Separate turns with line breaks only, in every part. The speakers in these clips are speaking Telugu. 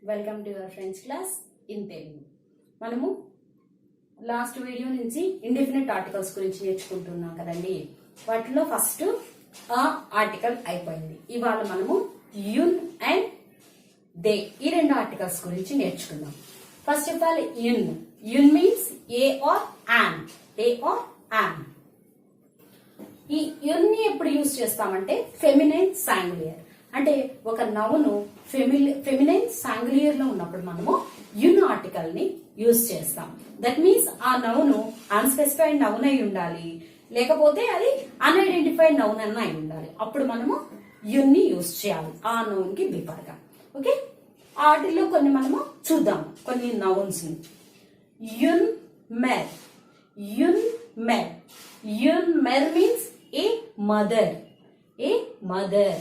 Welcome to your friends class in Telugu. మనము లాస్ట్ వీడియో నుంచి ఇండెఫినిట్ ఆర్టికల్స్ గురించి నేర్చుకుంటున్నాం కదండి. వాటిలో ఫస్ట్ ఆ ఆర్టికల్ అయిపోయింది. ఇవాళ మనము యున్ అండ్ దే ఈ రెండు ఆర్టికల్స్ గురించి నేర్చుకుందాం. ఫస్ట్ ఆఫ్ ఆల్ యున్. యున్ means a or an. A or an. ఈ యున్ ని ఎప్పుడు యూజ్ చేస్తామంటే ఫెమినైన్ సాంగులియర్. అంటే ఒక నౌను ఫెమినైన్ సాంగులియర్ లో ఉన్నప్పుడు మనము యున్ ఆర్టికల్ ని యూజ్ చేస్తాం. దట్ మీన్స్ ఆ నౌను అన్స్పెసిఫైడ్ నౌన్ అయి ఉండాలి, లేకపోతే అది అన్ఐడెంటిఫైడ్ నౌన్ అన్న అయి ఉండాలి. అప్పుడు మనము యున్ ని యూజ్ చేయాలి ఆ నౌన్ కి బిఫోర్ గా. ఓకే, వాటిల్లో కొన్ని మనము చూద్దాం, కొన్ని నౌన్స్ ని. యున్ మెర్. యున్ మెర్. యున్ మెర్ means a mother. A mother.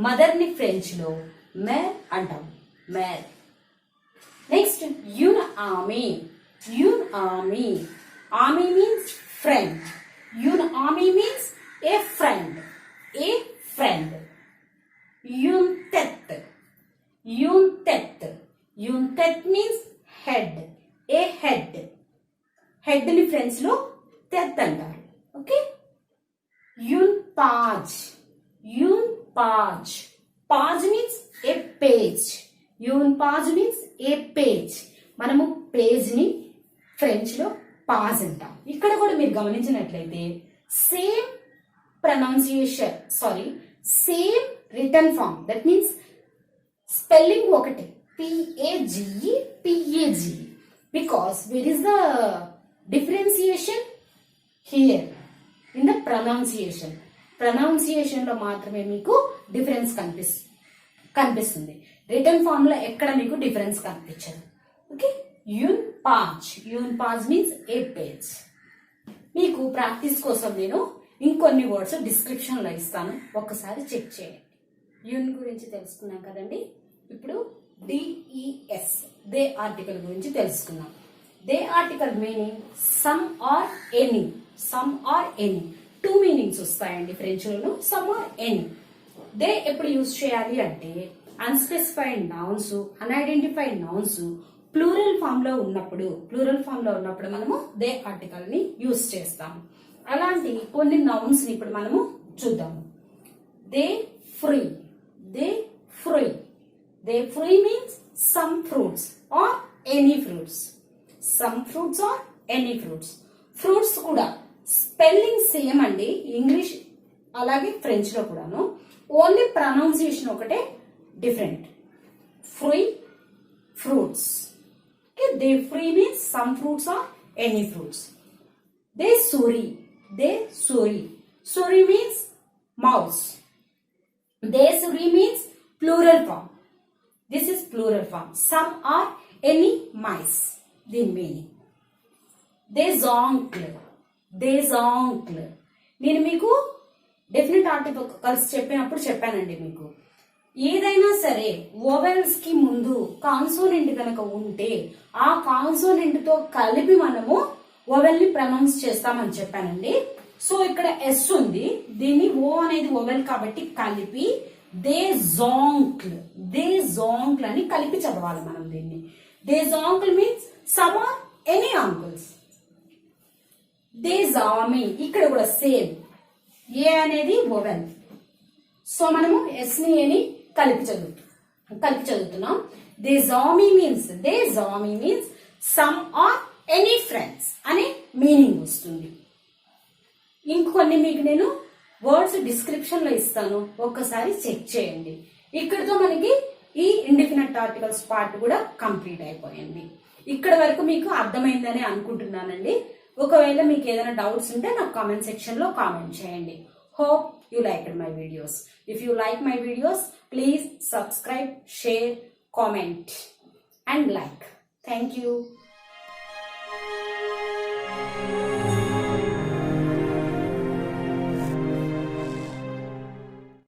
Mother ని ఫ్రెంచ్ లో మేర్ అంటాం. మేర్. నెక్స్ట్ యున్ ఆర్మీ. యున్ ఆర్మీ. ఆర్మీ మీన్స్ ఫ్రెండ్. యున్ ఆర్మీ means a friend. A friend. యున్ తెత్. యున్ తెత్. యున్ తెత్ means head. A head. Head ని ఫ్రెంచ్ లో తెత్ అంటారు. ఓకే. యున్ పాజ్. యున్ page. Page means a page. Yun page means a page. మనము పేజ్ ని ఫ్రెంచ్ లో పాజ్ అంటాం. ఇక్కడ కూడా మీరు గమనించినట్లయితే same pronunciation, same written form. That means spelling ఒకటి, PAGE PAGE. Because where is the differentiation here in the pronunciation. Pronunciation లో మాత్రమే మీకు డిఫరెన్స్ కనిపిస్తుంది. రిటర్న్ ఫార్మ్ లో ఎక్కడ మీకు డిఫరెన్స్ కనిపించదు. ఓకే. యున్ పాజ్. యున్ పాజ్ మీన్స్ ఏ పేజ్. మీకు ప్రాక్టీస్ కోసం నేను ఇంకొన్ని వర్డ్స్ డిస్క్రిప్షన్ లో ఇస్తాను, ఒక్కసారి చెక్ చేయండి. యున్ గురించి తెలుసుకున్నాం కదండి. ఇప్పుడు DES దే ఆర్టికల్ గురించి తెలుసుకున్నాం. దే article meaning some or any. Some or any two meanings వస్తాయండి ఫ్రెంచ్ లోను. Some or any. దే ఎప్పుడు యూజ్ చేయాలి అంటే unspecified nouns, unidentified nouns plural form లో ఉన్నప్పుడు మనము దే ఆర్టికల్ ని యూజ్ చేస్తాము. అలాంటి కొన్ని నౌన్స్ ని ఇప్పుడు మనము చూద్దాము. దే ఫ్రీ. దే ఫ్రీ. దే ఫ్రీ means some fruits or any fruits. Some fruits or any fruits. Fruits కూడా స్పెల్లింగ్ సేమ్ అండి, ఇంగ్లీష్ అలాగే ఫ్రెంచ్ లో కూడాను. ఓన్లీ ప్రొనౌన్సియేషన్ ఒకటే డిఫరెంట్. ఫ్రీ, ఫ్రూట్స్. దే ఫ్రీ means some fruits or any fruits. దే సూరి. దే సూరి. సూరి మీన్స్ మౌస్. దే సూరి means plural form. This is plural form. Some or any mice దీని మీనింగ్. దే జాంక్ల్. దేజాంక్ల్. నేను మీకు డెఫినెట్ ఆర్టికల్స్ చెప్పినప్పుడు చెప్పానండి, మీకు ఏదైనా సరే వోవెల్స్ కి ముందు కాన్సోనెంట్ కనుక ఉంటే ఆ కాన్సోనెంట్ తో కలిపి మనము వోవెల్ ని ప్రొనౌన్స్ చేస్తామని చెప్పానండి. సో ఇక్కడ ఎస్ ఉంది, దీన్ని ఓ అనేది వోవెల్ కాబట్టి కలిపి దేజాంక్ల్. దేజాంక్ల్ అని కలిపి చదవాలి మనం దీన్ని. దేజాంక్ల్ means some or any uncles. దేస్ ఆర్మీ. ఇక్కడ కూడా సేమ్, ఏ అనేది వోవెల్. సో మనము ఎస్ ని ఏని కలిపి చదువుతున్నాం. దేస్ ఆర్మీ means some or any friends అనే మీనింగ్ వస్తుంది. ఇంకొన్ని మీకు నేను వర్డ్స్ డిస్క్రిప్షన్ లో ఇస్తాను, ఒక్కసారి చెక్ చేయండి. ఇక్కడతో మనకి ఈ ఇండిఫినిట్ ఆర్టికల్స్ పార్ట్ కూడా కంప్లీట్ అయిపోయింది. ఇక్కడ వరకు మీకు అర్థమైందని అనుకుంటున్నానండి. ఒకవేళ మీకు ఏదైనా డౌట్స్ ఉంటే నాకు కామెంట్ సెక్షన్ లో కామెంట్ చేయండి. Hope you liked my videos. If you like my videos, please subscribe, share, comment and like. Thank you.